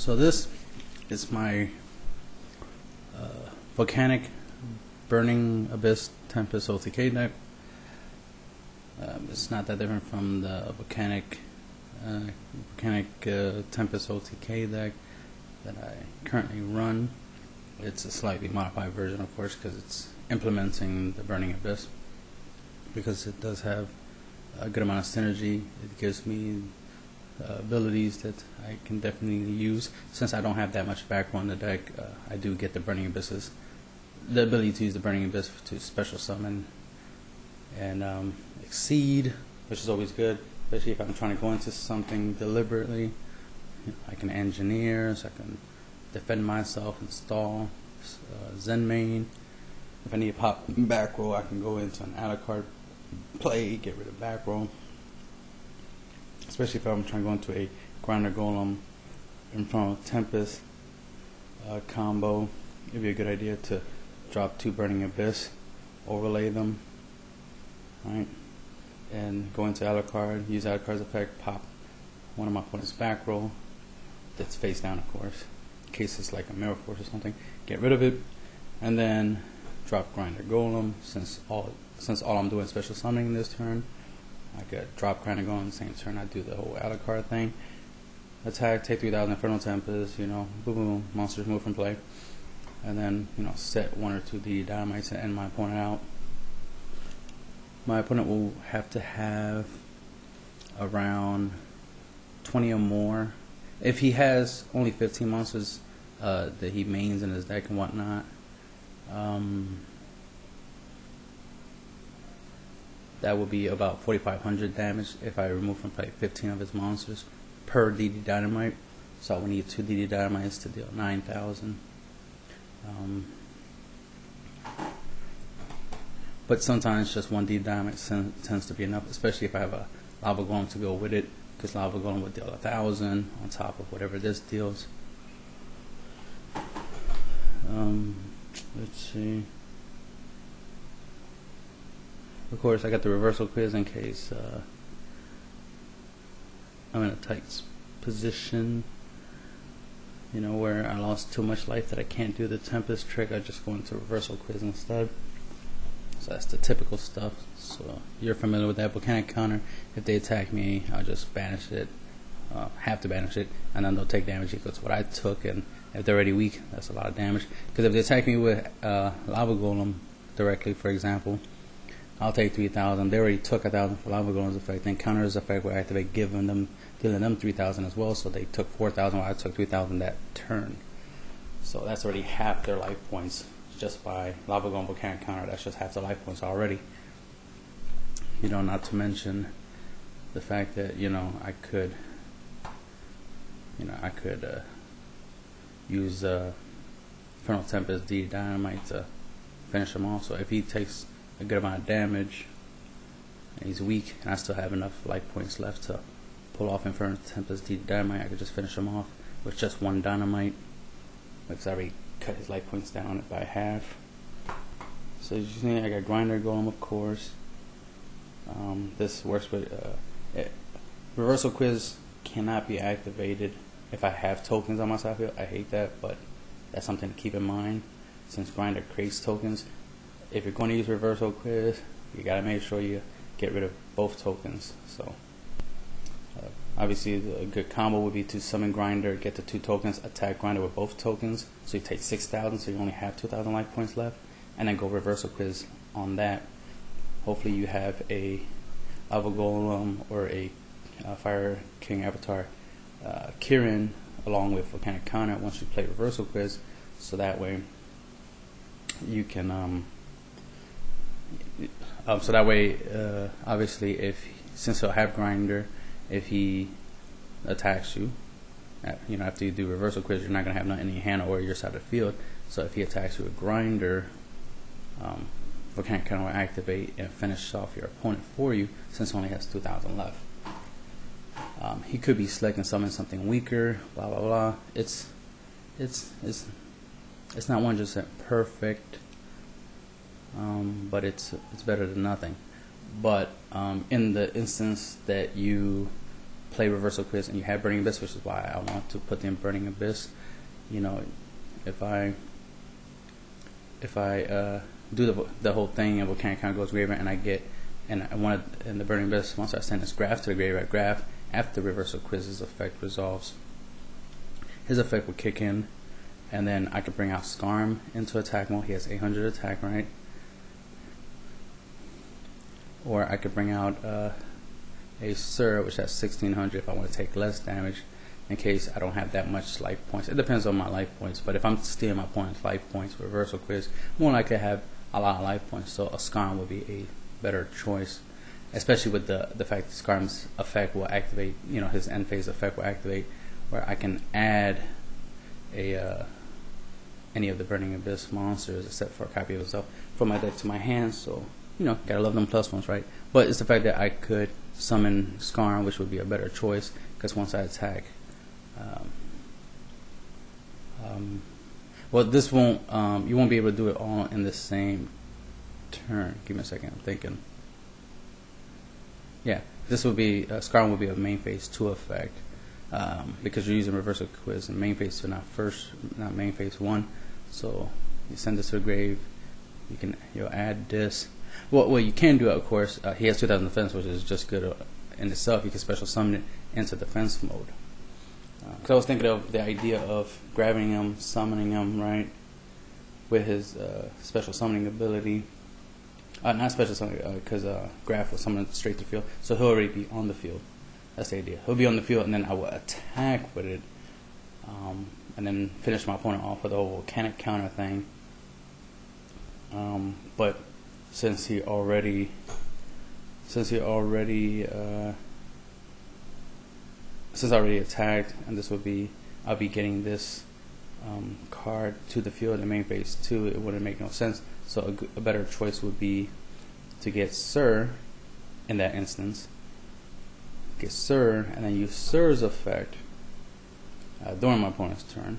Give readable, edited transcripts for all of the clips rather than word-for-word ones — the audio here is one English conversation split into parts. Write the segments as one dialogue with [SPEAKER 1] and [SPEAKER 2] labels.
[SPEAKER 1] So this is my Volcanic Burning Abyss Tempest OTK deck. It's not that different from the Volcanic Tempest OTK deck that I currently run. It's a slightly modified version, of course, because it's implementing the Burning Abyss, because it does have a good amount of synergy. It gives me abilities that I can definitely use. Since I don't have that much backbone in the deck, I do get the Burning Abysses, the ability to use the Burning Abyss to special summon and exceed, which is always good, especially if I'm trying to go into something deliberately. I can engineer, so I can defend myself, install Zen main. If I need to pop back row, I can go into an a la carte play, get rid of back row. Especially if I'm trying to go into a Grinder Golem in front of Tempest combo, it'd be a good idea to drop 2 Burning Abyss, overlay them, right, and go into a la carte, use a la carte's effect, pop one of my opponent's back row that's face down, of course, in case it's like a Mirror Force or something, get rid of it, and then drop Grinder Golem. Since all I'm doing is special summoning this turn, I could drop Grinder Golem on the same turn. I do the whole a la carte thing. Attack, take 3,000 Infernal Tempest, boom, boom, monsters move from play. And then, set 1 or 2 DD Dynamites and end my opponent out. My opponent will have to have around 20 or more. If he has only 15 monsters that he mains in his deck and whatnot, that would be about 4,500 damage if I remove from play 15 of his monsters per DD Dynamite. So I would need 2 DD Dynamites to deal 9,000. But sometimes just 1 DD Dynamite tends to be enough, especially if I have a Lava Golem to go with it, because Lava Golem would deal 1,000 on top of whatever this deals. Let's see. Of course, I got the reversal quiz in case I'm in a tight position, where I lost too much life that I can't do the Tempest trick. I just go into reversal quiz instead. So that's the typical stuff. So you're familiar with that Volcanic counter. If they attack me, I'll just banish it, have to banish it, and then they'll take damage equal to what I took. And if they're already weak, that's a lot of damage. Because if they attack me with Lava Golem directly, for example, I'll take 3,000. They already took 1,000 for Lava Golem's effect. Then counter's effect will activate, dealing them 3,000 as well. So they took 4,000 while I took 3,000 that turn. So that's already half their life points just by Lava Golem Volcanic counter. That's just half the life points already. Not to mention the fact that I could use Infernal Tempest DD Dynamite to finish him off. So if he takes a good amount of damage and he's weak, and I still have enough life points left to pull off Infernal Tempest DD Dynamite, I could just finish him off with just 1 Dynamite, because I already cut his life points down by half. So as you see, I got Grinder Golem, of course. This works with reversal quiz cannot be activated if I have tokens on my side field. I hate that, but that's something to keep in mind, since Grinder creates tokens. If you're going to use reversal quiz, you gotta make sure you get rid of both tokens. So obviously a good combo would be to summon Grinder, get the 2 tokens, attack Grinder with both tokens, so you take 6,000, so you only have 2,000 life points left, and then go reversal quiz on that. Hopefully you have a Lava Golem or a Fire King Avatar Kirin along with Volcanic counter once you play reversal quiz, so that way you can obviously since he'll have Grinder, if he attacks you, after you do reversal quiz, you're not gonna have nothing in your hand or your side of the field. So if he attacks you with Grinder, Volcanic counter will activate and finish off your opponent for you, since he only has 2,000 left. He could be slick and summon something weaker, blah blah blah. It's not 100% perfect, but it's better than nothing. But in the instance that you play Reversal Quiz and you have Burning Abyss, which is why I want to put in Burning Abyss. You know, if I do the whole thing and Volcanic Counter goes graveyard, and I want it in the Burning Abyss, once I send this graph to the graveyard, graph after Reversal Quiz's effect resolves, his effect will kick in, and then I could bring out Scarm into attack mode. He has 800 attack, right? Or I could bring out a Sir, which has 1600 if I want to take less damage, in case I don't have that much life points. It depends on my life points, but if I'm stealing my opponent's life points, Reversal Quiz, more likely to have a lot of life points, so a Scarm would be a better choice, especially with the fact that Scarm's effect will activate, you know, his end phase effect will activate, where I can add any of the Burning Abyss monsters except for a copy of himself from my deck to my hand. So, you know, gotta love them plus ones, right? But it's the fact that I could summon Scarm, which would be a better choice, because once I attack, well, this won't, you won't be able to do it all in the same turn. Give me a second, I'm thinking. Yeah, this would be, Scarm will be a main phase 2 effect, because you're using Reversal Quiz in main phase 2, not main phase 1. So you send this to the grave, you'll add this. Well, you can do it, of course. He has 2000 defense, which is just good in itself. You can special summon it into defense mode. Because I was thinking of the idea of grabbing him, summoning him, right, with his special summoning ability. Not special summoning, because Graph will summon it straight to the field, so he'll already be on the field. That's the idea. He'll be on the field, and then I will attack with it, and then finish my opponent off with the whole Volcanic counter thing. But since he already attacked, and this would be, I'll be getting this card to the field in main phase 2, it wouldn't make no sense. So a better choice would be to get Sir in that instance. Get Sir, and then use Sir's effect during my opponent's turn.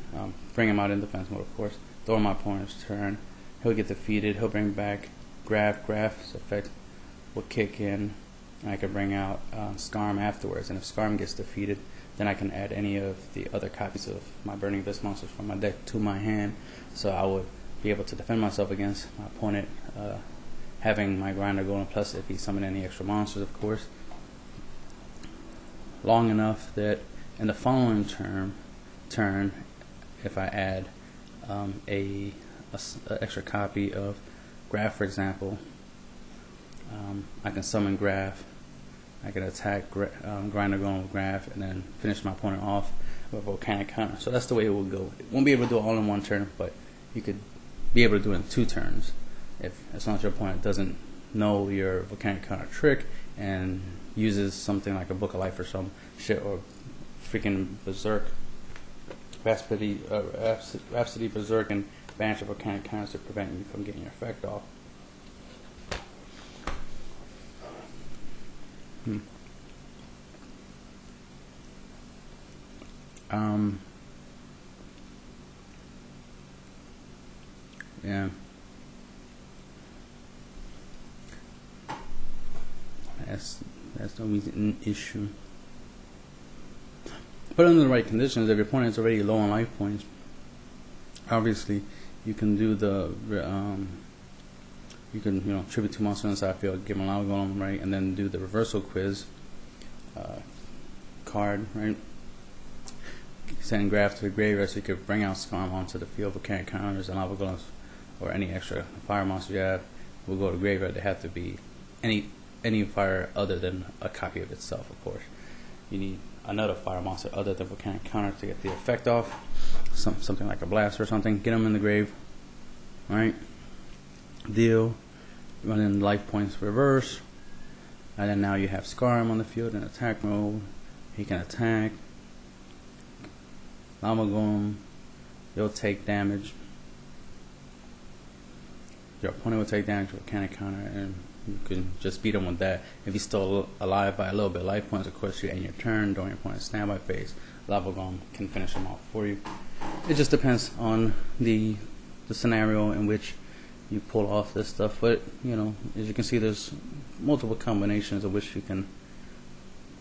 [SPEAKER 1] Bring him out in defense mode, of course. During my opponent's turn, he'll get defeated. He'll bring back Graph's effect will kick in, and I can bring out Scarm afterwards. And if Scarm gets defeated, then I can add any of the other copies of my Burning Abyss monsters from my deck to my hand. So I would be able to defend myself against my opponent, having my grinder going, plus if he summoned any extra monsters, of course, long enough that in the following turn, if I add a extra copy of Graph, for example, I can summon Graph, I can attack grinder going with Graph, and then finish my opponent off with Volcanic counter. So that's the way it will go. It won't be able to do it all in one turn, but you could be able to do it in 2 turns, as long as your opponent doesn't know your Volcanic counter trick and uses something like a Book of Life or some shit, or freaking Berserk, Rhapsody Berserk, and banish your Volcanic counters to prevent you from getting your effect off. Yeah. That's no an issue. But under the right conditions, if your opponent is already low on life points, obviously you can do the you can tribute 2 monsters inside field, give them a lot going on, right, and then do the Reversal Quiz card, right. Send Graph to the graveyard so you could bring out Scarm onto the field. Volcanic counters and lava golems or any extra fire monsters you have will go to graveyard. They have to be any fire other than a copy of itself, of course. You need another fire monster other than Volcanic counter to get the effect off. Something like a blast or something. Get them in the grave, right? Deal. Running life points reverse, and then now you have Scarm on the field in attack mode. He can attack. Lava Golem, you'll take damage. Your opponent will take damage with Volcanic counter, and you can just beat him with that. If he's still alive by a little bit of life points, of course, you end your turn during your opponent's standby phase. Lava Golem can finish him off for you. It just depends on the scenario in which you pull off this stuff, but as you can see, there's multiple combinations of which you can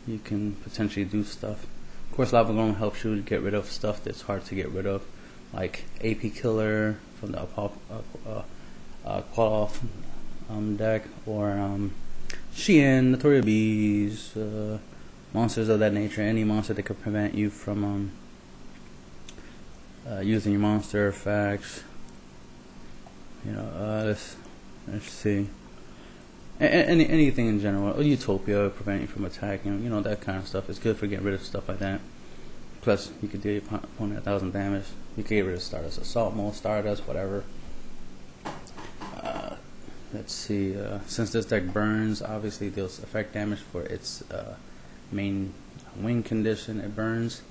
[SPEAKER 1] you can potentially do stuff. Of course, Lava Golem helps you get rid of stuff that's hard to get rid of, like AP Killer from the Qual-Off deck, or Sheehan, Notorious Bees, monsters of that nature. Any monster that could prevent you from using your monster effects. You know, let's see. Anything in general. Utopia, prevent you from attacking. You know, that kind of stuff. It's good for getting rid of stuff like that. Plus, you could deal your opponent 1,000 damage. You could get rid of Stardust, Assault Mode, Stardust, whatever. Let's see. Since this deck burns, obviously deals effect damage for its main wing condition. It burns.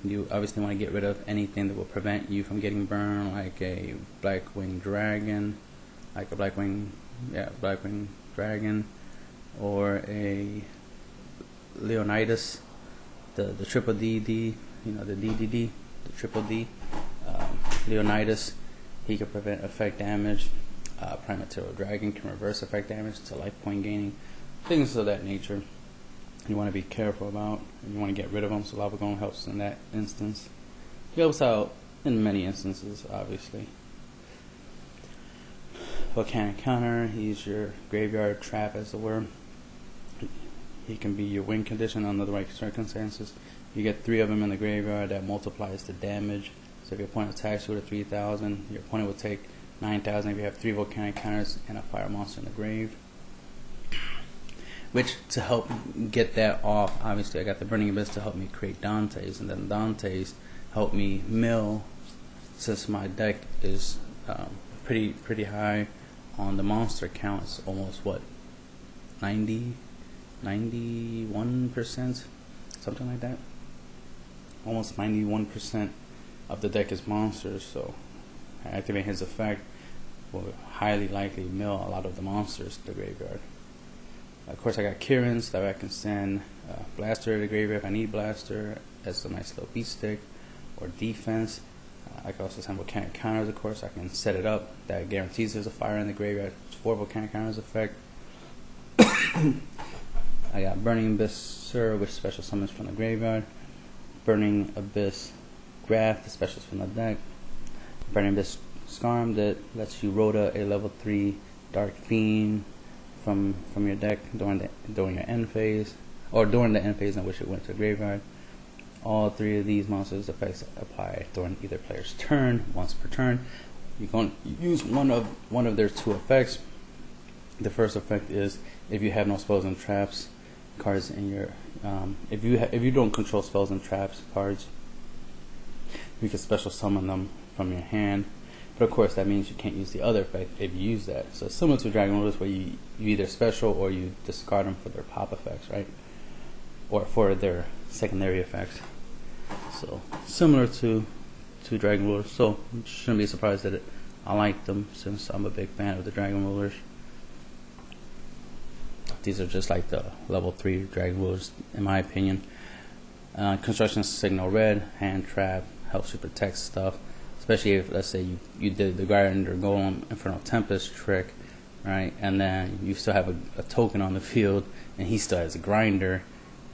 [SPEAKER 1] You obviously want to get rid of anything that will prevent you from getting burned, like a Blackwing Dragon, Blackwing Dragon, or a Leonidas, the triple DD, you know, the DDD, the triple D. Leonidas, he can prevent effect damage. Prime Material Dragon can reverse effect damage to life point gaining, things of that nature. You want to be careful about, and you want to get rid of them, so Lava Golem helps in that instance. He helps out in many instances, obviously. Volcanic Counter, he's your graveyard trap, as it were. He can be your win condition under the right circumstances. You get 3 of them in the graveyard, that multiplies the damage. So if your opponent attacks you with a 3,000, your opponent will take 9,000 if you have 3 Volcanic Counters and a fire monster in the grave. Which, to help get that off, obviously I got the Burning Abyss to help me create Dante's, and then Dante's help me mill, since my deck is pretty high on the monster count. It's almost, what, 91%, something like that. Almost 91% of the deck is monsters, so activate his effect will highly likely mill a lot of the monsters to the graveyard. Of course, I got Kieran's that I can send Blaster to the graveyard if I need Blaster as a nice little beat stick, or defense. I can also send Volcanic Counters, of course. I can set it up that guarantees there's a fire in the graveyard. It's 4 Volcanic Counters effect. I got Burning Abyss Sir, which special summons from the graveyard. Burning Abyss Graph, the specials from the deck. Burning Abyss Scarm, that lets you Rhoda a level 3 Dark Fiend from your deck during your end phase, or during the end phase in which it went to the graveyard. All 3 of these monsters effects apply during either player's turn, once per turn. You're going to use one of their 2 effects. The first effect is if you have no spells and traps cards in your if you don't control spells and traps cards, you can special summon them from your hand. But of course, that means you can't use the other effect if you use that. So it's similar to Dragon Rulers, where you either special or you discard them for their pop effects, right? Or for their secondary effects. So similar to Dragon Rulers. So you shouldn't be surprised that I like them, since I'm a big fan of the Dragon Rulers. These are just like the level 3 Dragon Rulers, in my opinion. Construction Signal Red, hand trap, helps you protect stuff. Especially if, let's say, you did the Grinder Golem Infernal Tempest trick, right? And then you still have a token on the field, and he still has a grinder,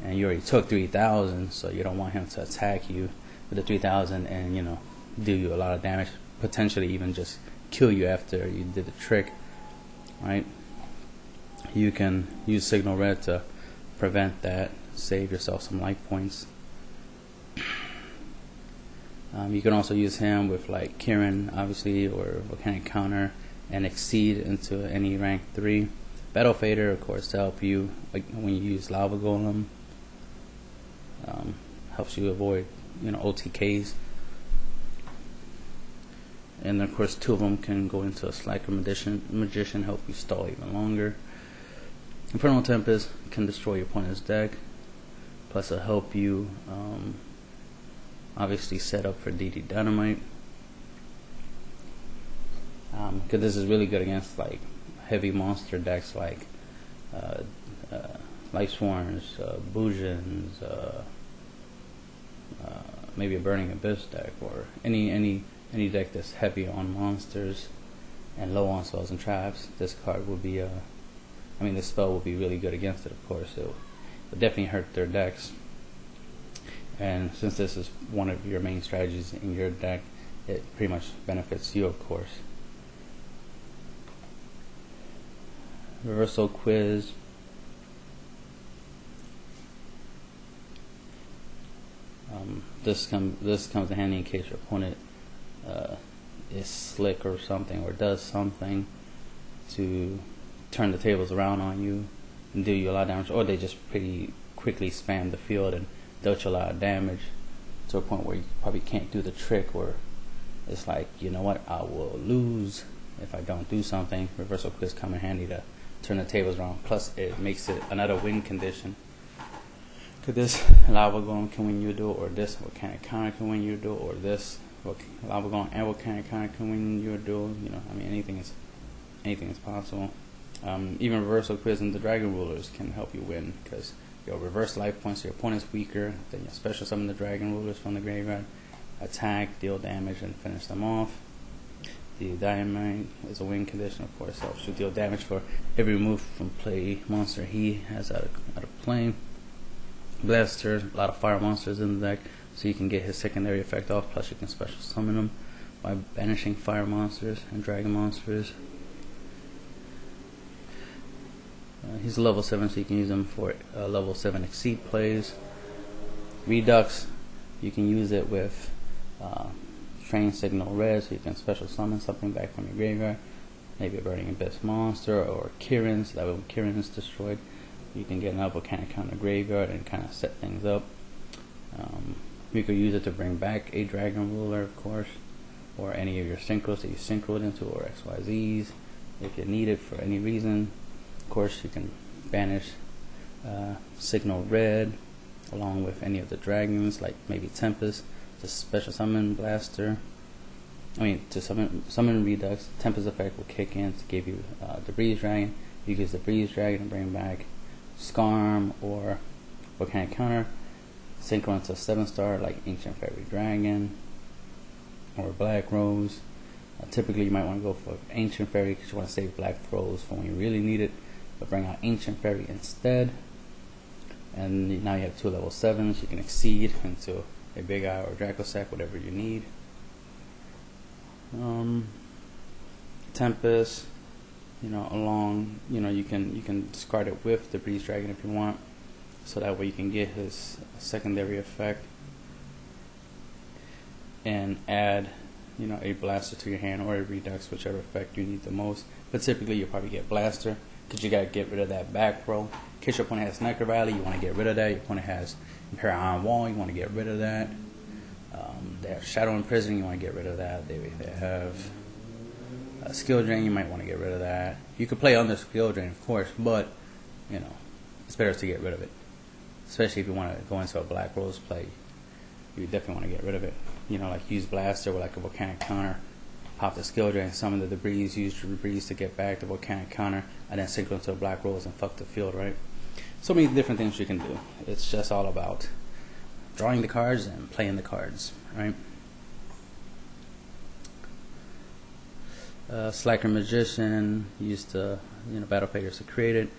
[SPEAKER 1] and you already took 3,000, so you don't want him to attack you with the 3,000 and, you know, do you a lot of damage, potentially even just kill you after you did the trick, right? You can use Signal Red to prevent that, save yourself some life points. You can also use him with like Kieran, obviously, or Volcanic Counter, and exceed into any rank 3. Battle Fader, of course, to help you like when you use Lava Golem. Helps you avoid, you know, OTKs. And of course, 2 of them can go into a Slacker Magician, help you stall even longer. Infernal Tempest can destroy your opponent's deck, plus it'll help you obviously set up for DD Dynamite, because this is really good against like heavy monster decks like Life Swarms, Boojins, maybe a Burning Abyss deck, or any deck that's heavy on monsters and low on spells and traps. This card will be I mean, this spell will be really good against it, of course. It will definitely hurt their decks. And since this is one of your main strategies in your deck, it pretty much benefits you, of course. Reversal quiz. This comes in handy in case your opponent is slick or something, or does something to turn the tables around on you and do you a lot of damage, or they just pretty quickly spam the field and dealt you a lot of damage to a point where you probably can't do the trick, or it's like, you know what, I will lose if I don't do something. Reversal quiz come in handy to turn the tables around. Plus, it makes it another win condition. Could this lava golem can win you a duel, or this volcanic counter can win you a duel, or this lava golem and volcanic counter can win you a duel? You know, I mean, anything is possible. Even reversal quiz and the dragon rulers can help you win, because you'll reverse life points, so your opponent's weaker. Then you'll special summon the dragon rulers from the graveyard, attack, deal damage, and finish them off. The dynamite is a win condition, of course. Helps you deal damage for every remove from play monster he has out of play. Blaster, a lot of fire monsters in the deck, so you can get his secondary effect off. Plus, you can special summon him by banishing fire monsters and dragon monsters. He's a level 7, so you can use him for level 7 exceed plays. Redux, you can use it with Train Signal Red, so you can special summon something back from your graveyard. Maybe a Burning Abyss monster, or Kirin, so that way when Kirin is destroyed, you can get another volcanic counter graveyard and kind of set things up. You could use it to bring back a dragon ruler, of course, or any of your synchros that you synchroed into, or XYZs if you need it for any reason. Of course, you can banish Signal Red along with any of the dragons, like maybe Tempest, to special summon Blaster. I mean, to summon Redux. Tempest effect will kick in to give you the Breeze Dragon. You use the Breeze Dragon to bring back Skarm or Volcanic Counter. Synchro into 7-star like Ancient Fairy Dragon or Black Rose. Typically, you might want to go for Ancient Fairy because you want to save Black Rose for when you really need it, but bring out Ancient Fairy instead. And now you have 2 level 7s. You can exceed into a Big Eye or Draco Sack, whatever you need. Tempest, you can discard it with the Breeze Dragon if you want, so that way you can get his secondary effect and add a Blaster to your hand, or a Redux, whichever effect you need the most. But typically you'll probably get Blaster, because you got to get rid of that back row. In case your opponent has Necro Valley, you want to get rid of that. Your opponent has Imperial Iron Wall, you want to get rid of that. They have Shadow Imprison, you want to get rid of that. They have Skill Drain, you might want to get rid of that. You could play under Skill Drain, of course, but it's better to get rid of it. Especially if you want to go into a Black Rose play, you definitely want to get rid of it. Like use Blaster with like a Volcanic Counter, pop the Skill Drain, summon the Breeze, use the Breeze to get back the Volcanic Counter, and then synchro into a Black Rose and fuck the field, right? So many different things you can do. It's just all about drawing the cards and playing the cards, right? Slacker Magician, used to battle failures to create it,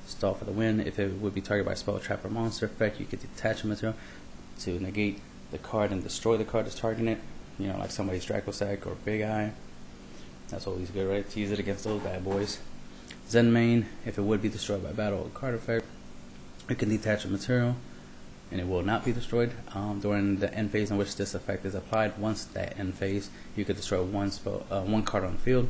[SPEAKER 1] stall for the win. If it would be targeted by spell, trap, or monster effect, you could detach a material to negate the card and destroy the card that's targeting it. Like somebody's Draco Sack or Big Eye. That's always good, right? To use it against those bad boys. Zen Main, if it would be destroyed by battle or card effect, you can detach a material and it will not be destroyed during the end phase in which this effect is applied. Once that end phase, you could destroy one card on the field.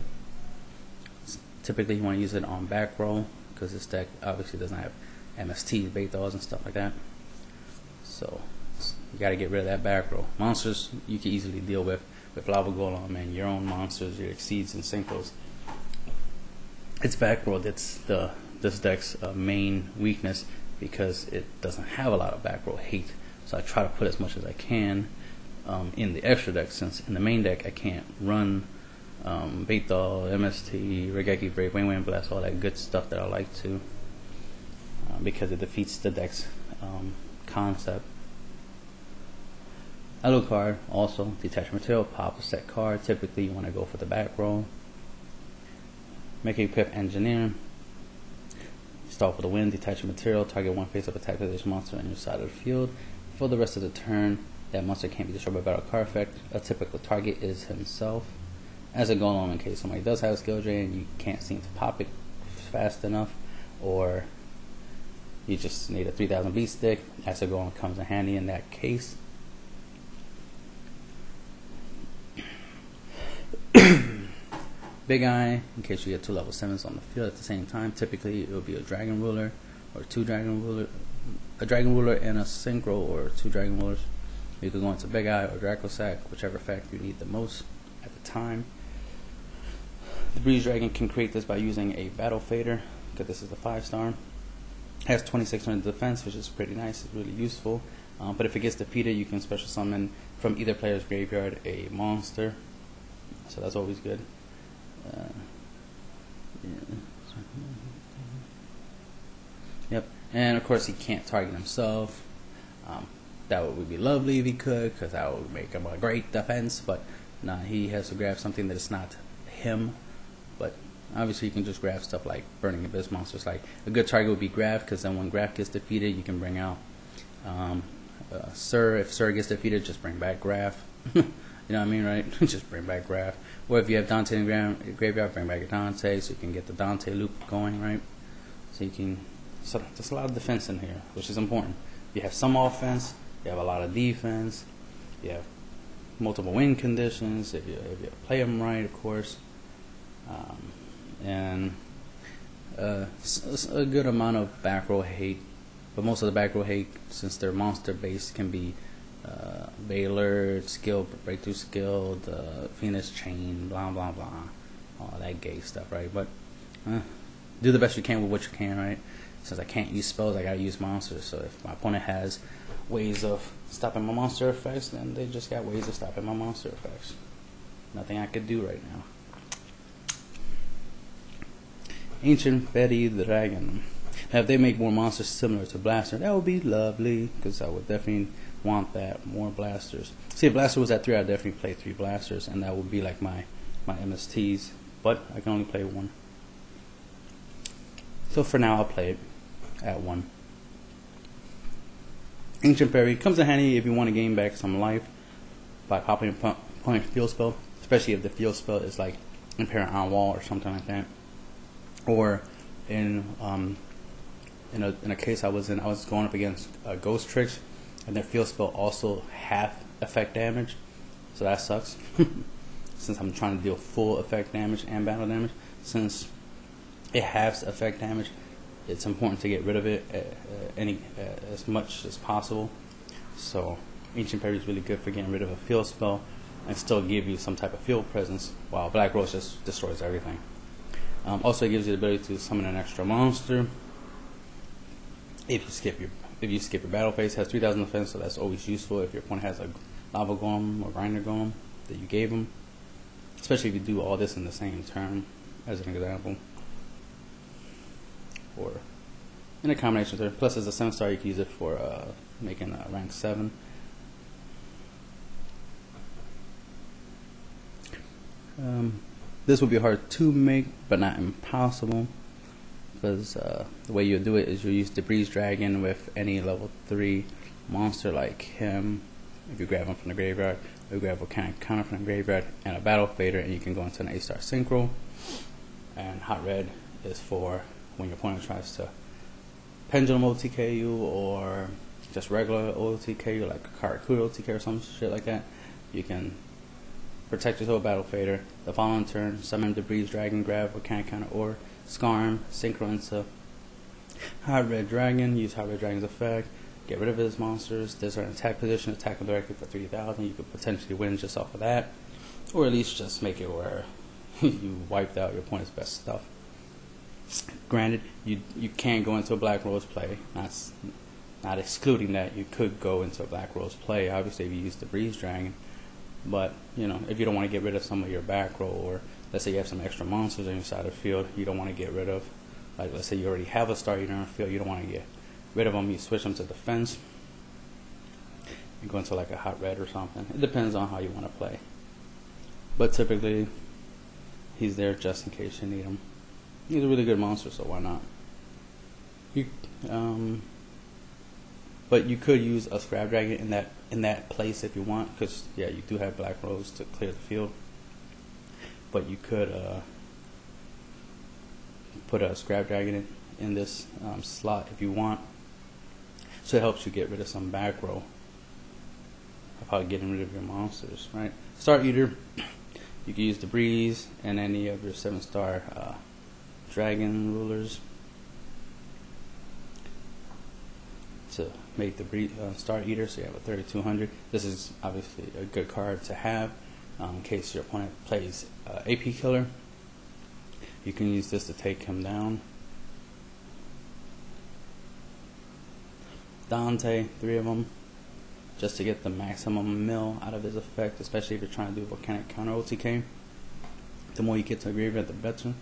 [SPEAKER 1] Typically, you want to use it on back row because this deck obviously doesn't have MSTs, Bethals, and stuff like that. So you got to get rid of that back row. Monsters you can easily deal with Lava Golem and your own monsters, your Exceeds and Synchros. It's back row that's this deck's main weakness, because it doesn't have a lot of back row hate. So I try to put as much as I can in the extra deck, since in the main deck I can't run Bethal, MST, Regeki Break, Wing Blast, all that good stuff that I like to, because it defeats the deck's concept. Alucard, also detach material, pop a set card. Typically you want to go for the back row. Make a Pip Engineer. Start with a win, detach a material, target one face-up attack position monster on your side of the field. For the rest of the turn, that monster can't be destroyed by battle card effect. A typical target is himself. As a golem, in case somebody does have a skill drain and you can't seem to pop it fast enough, or you just need a 3000 beat stick, as a golem comes in handy in that case. Big Eye, in case you get 2 level 7s on the field at the same time. Typically it will be a dragon ruler or 2 dragon ruler, a dragon ruler and a synchro, or 2 dragon rulers. You could go into Big Eye or Draco Sack, whichever effect you need the most at the time. The Breeze Dragon can create this by using a battle fader, because this is the 5-star. Has 2600 defense, which is pretty nice. It's really useful. But if it gets defeated, you can special summon from either player's graveyard a monster, so that's always good. Yep, and of course he can't target himself. That would be lovely if he could, because that would make him a great defense, but nah, he has to grab something that is not him. But obviously you can just grab stuff like Burning Abyss monsters. Like a good target would be Graf, because then when Graf gets defeated, you can bring out Sir. If Sir gets defeated, just bring back Graf. You know what I mean, right? Just bring back Graf. Or if you have Dante in the graveyard, bring back your Dante, so you can get the Dante loop going, right? So you can, so there's a lot of defense in here, which is important. You have some offense, you have a lot of defense, you have multiple win conditions, if you play them right, of course. And a good amount of back row hate, but most of the back row hate, since they're monster based, can be Baylor, skill, breakthrough skill, the Phoenix chain, blah blah blah, all that gay stuff, right? But do the best you can with what you can, right? Since I can't use spells, I gotta use monsters. So if my opponent has ways of stopping my monster effects, then they just got ways of stopping my monster effects. Nothing I could do right now. Ancient Betty the Dragon. Now, if they make more monsters similar to Blaster, that would be lovely, because I would definitely want that, more blasters. See, if Blaster was at 3, I'd definitely play 3 blasters, and that would be like my MSTs, but I can only play 1. So for now, I'll play it at 1. Ancient Fairy comes in handy if you want to gain back some life by popping a opponent's field spell, especially if the field spell is like Impair on Wall or something like that. Or in a case I was going up against Ghost Tricks, and their field spell also half effect damage, so that sucks. Since I'm trying to deal full effect damage and battle damage, since it halves effect damage, it's important to get rid of it as much as possible. So Ancient Fairy is really good for getting rid of a field spell and still give you some type of field presence, while Black Rose just destroys everything. Also, it gives you the ability to summon an extra monster. If you skip your battle phase, it has 3000 defense, so that's always useful if your opponent has a Lava Golem or Grinder Golem that you gave him. Especially if you do all this in the same turn, as an example. Or in a combination turn. Plus, as a 7-star, you can use it for making rank 7. This would be hard to make, but not impossible, because the way you do it is you use the Breeze Dragon with any level 3 monster like him. If you grab him from the graveyard, or you grab Volcanic counter from the graveyard and a Battle Fader, and you can go into an 8-star Synchro. And Hot Red is for when your opponent tries to Pendulum OTK you, or just regular OTK you, like a Karakuda OTK or some shit like that. You can protect yourself with Battle Fader. The following turn, summon the Breeze Dragon, grab Volcanic counter, or Scarm, Synchro into Hot Red Dragon, use Hot Red Dragon's effect, get rid of his monsters. There's an attack position, attack him directly for 3000. You could potentially win just off of that, or at least just make it where you wiped out your opponent's best stuff. Granted, you can go into a Black Rose play. Not excluding that you could go into a Black Rose play, obviously, if you use the Breeze Dragon. But, you know, if you don't want to get rid of some of your back row, or let's say you have some extra monsters on your side of the field you don't want to get rid of, like let's say you already have a Star Eater on the field, you don't want to get rid of them, you switch them to defense, you go into like a Hot Red or something. It depends on how you want to play, but typically he's there just in case you need him. He's a really good monster, so why not? You, but you could use a scrap dragon in that place if you want, because yeah, you do have black rose to clear the field. But you could put a scrap dragon in this slot if you want. So it helps you get rid of some back row of how getting rid of your monsters, right? Star Eater, you can use the Breeze and any of your 7-star dragon rulers to make the Star Eater, so you have a 3200. This is obviously a good card to have in case your opponent plays AP Killer. You can use this to take him down. Dante, 3 of them, just to get the maximum mill out of his effect, especially if you're trying to do Volcanic counter OTK. The more you get to the graveyard, the better.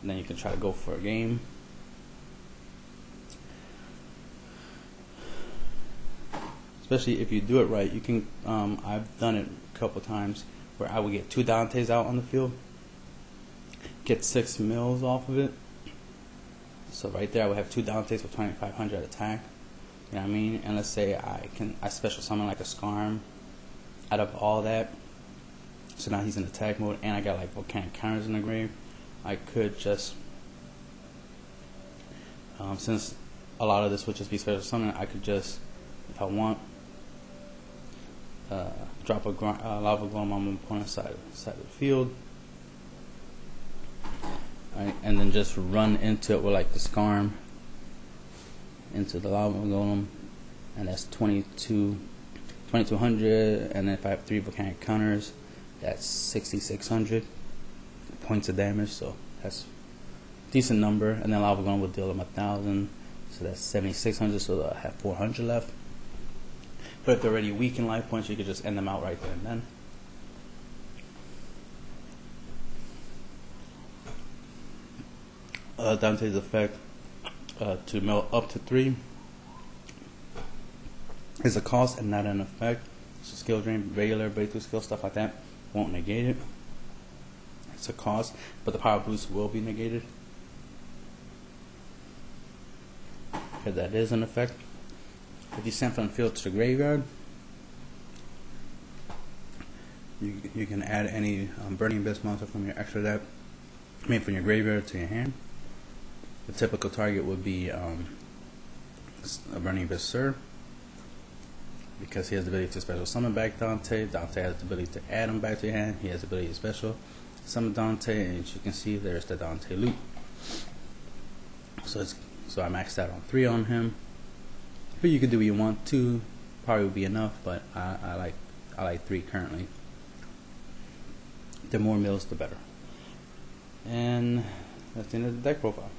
[SPEAKER 1] And then you can try to go for a game. Especially if you do it right, you can. I've done it a couple times where I would get 2 Dantes out on the field, get 6 mills off of it. So right there, I would have 2 Dantes with 2500 attack. You know what I mean? And let's say I special summon like a Skarm out of all that. So now he's in attack mode, and I got like Volcanic counters in the grave. I could just, since a lot of this would just be special summon, I could just, if I want, drop a lava golem on my opponent's side of the field. Right, and then just run into it with like the Skarm into the lava golem, and that's 2200, and then if I have 3 Volcanic counters, that's 6600 points of damage, so that's a decent number. And then lava golem will deal them 1000, so that's 7600, so I have 400 left. But if they're already weak in life points, you could just end them out right there and then. Dante's effect to mill up to 3 is a cost and not an effect. So skill drain, regular breakthrough skill, stuff like that won't negate it. It's a cost, but the power boost will be negated, because that is an effect. If you send from the field to the graveyard, you can add any Burning Abyss monster from your extra deck, from your graveyard to your hand. The typical target would be a Burning Abyss Sir, because he has the ability to special summon back Dante. Dante has the ability to add him back to your hand. He has the ability to special summon Dante, and as you can see, there's the Dante loop. So I maxed out on 3 on him. But you could do what you want. 2 probably would be enough, but I like 3 currently. The more mills, the better. And that's the end of the deck profile.